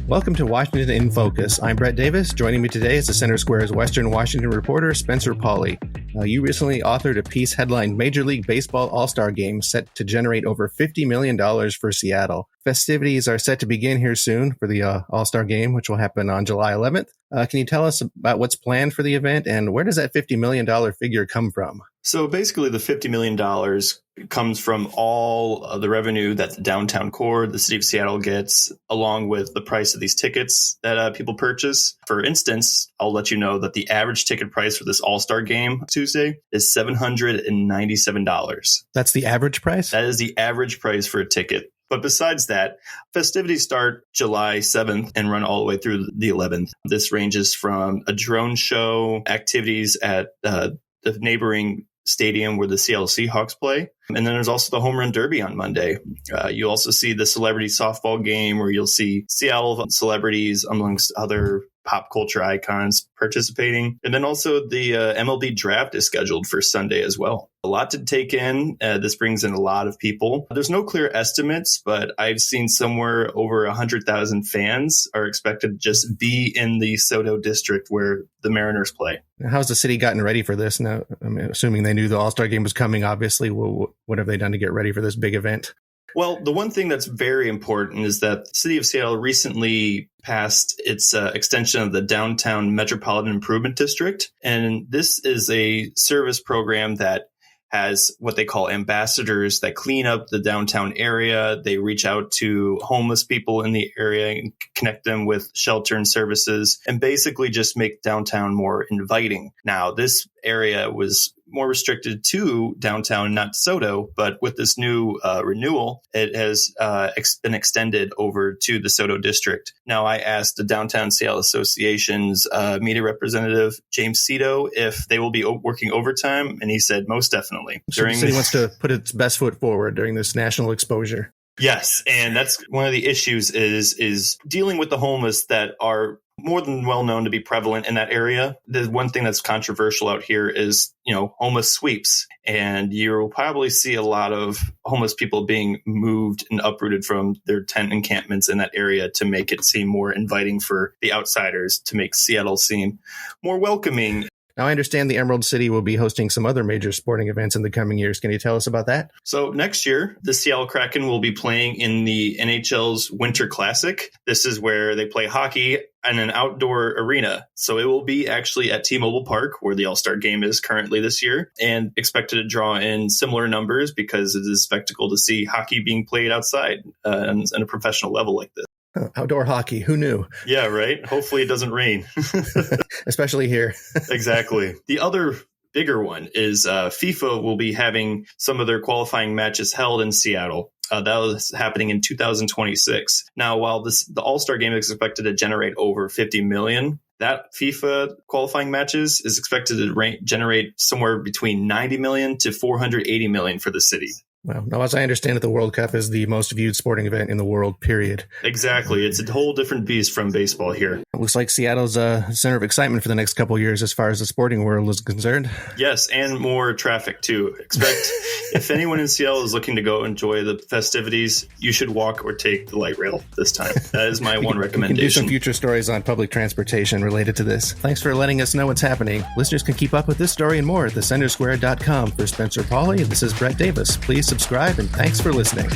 Welcome to Washington in Focus. I'm Brett Davis. Joining me today is the Center Square's Western Washington reporter, Spencer Pauly. You recently authored a piece headlined Major League Baseball All-Star Game set to generate over $50 million for Seattle. Festivities are set to begin here soon for the All-Star Game, which will happen on July 11th. Can you tell us about what's planned for the event and where does that $50 million figure come from? So basically the $50 million comes from all of the revenue that the downtown core, the city of Seattle gets, along with the price of these tickets that people purchase. For instance, I'll let you know that the average ticket price for this All-Star Game Tuesday is $797. That's the average price? That is the average price for a ticket. But besides that, festivities start July 7th and run all the way through the 11th. This ranges from a drone show, activities at the neighboring stadium where the Seattle Seahawks play. And then there's also the Home Run Derby on Monday. You also see the celebrity softball game where you'll see Seattle celebrities amongst other pop culture icons participating. And then also the MLB draft is scheduled for Sunday as well. A lot to take in. This brings in a lot of people. There's no clear estimates, but I've seen somewhere over 100,000 fans are expected to just be in the SoDo district where the Mariners play. How's the city gotten ready for this? Now, assuming they knew the All-Star Game was coming, obviously, what have they done to get ready for this big event? Well, the one thing that's very important is that the city of Seattle recently passed its extension of the Downtown Metropolitan Improvement District. And this is a service program that has what they call ambassadors that clean up the downtown area. They reach out to homeless people in the area and connect them with shelter and services and basically just make downtown more inviting. Now, this area was more restricted to downtown, not SoDo, but with this new renewal, it has been extended over to the SoDo district. Now, I asked the Downtown Seattle Association's media representative, James Cito, if they will be working overtime, and he said most definitely. So the city wants to put its best foot forward during this national exposure. Yes, and that's one of the issues is dealing with the homeless that are more than well known to be prevalent in that area. The one thing that's controversial out here is, homeless sweeps. And you'll probably see a lot of homeless people being moved and uprooted from their tent encampments in that area to make it seem more inviting for the outsiders, to make Seattle seem more welcoming. Now, I understand the Emerald City will be hosting some other major sporting events in the coming years. Can you tell us about that? So next year, the Seattle Kraken will be playing in the NHL's Winter Classic. This is where they play hockey in an outdoor arena. So it will be actually at T-Mobile Park, where the All-Star Game is currently this year, and expected to draw in similar numbers because it is a spectacle to see hockey being played outside on a professional level like this. Outdoor hockey. Who knew? Yeah, right. Hopefully it doesn't rain. Especially here. Exactly. The other bigger one is FIFA will be having some of their qualifying matches held in Seattle. That was happening in 2026. Now, while the All-Star Game is expected to generate over $50 million, that FIFA qualifying matches is expected to generate somewhere between $90 million to $480 million for the city. Well, now, as I understand it, the World Cup is the most viewed sporting event in the world, period. Exactly. It's a whole different beast from baseball here. It looks like Seattle's a center of excitement for the next couple of years as far as the sporting world is concerned. Yes, and more traffic, too. Expect if anyone in Seattle is looking to go enjoy the festivities, you should walk or take the light rail this time. That is my one recommendation. We can do some future stories on public transportation related to this. Thanks for letting us know what's happening. Listeners can keep up with this story and more at thecentersquare.com. For Spencer Pauly, this is Brett Davis. Please subscribe, and thanks for listening.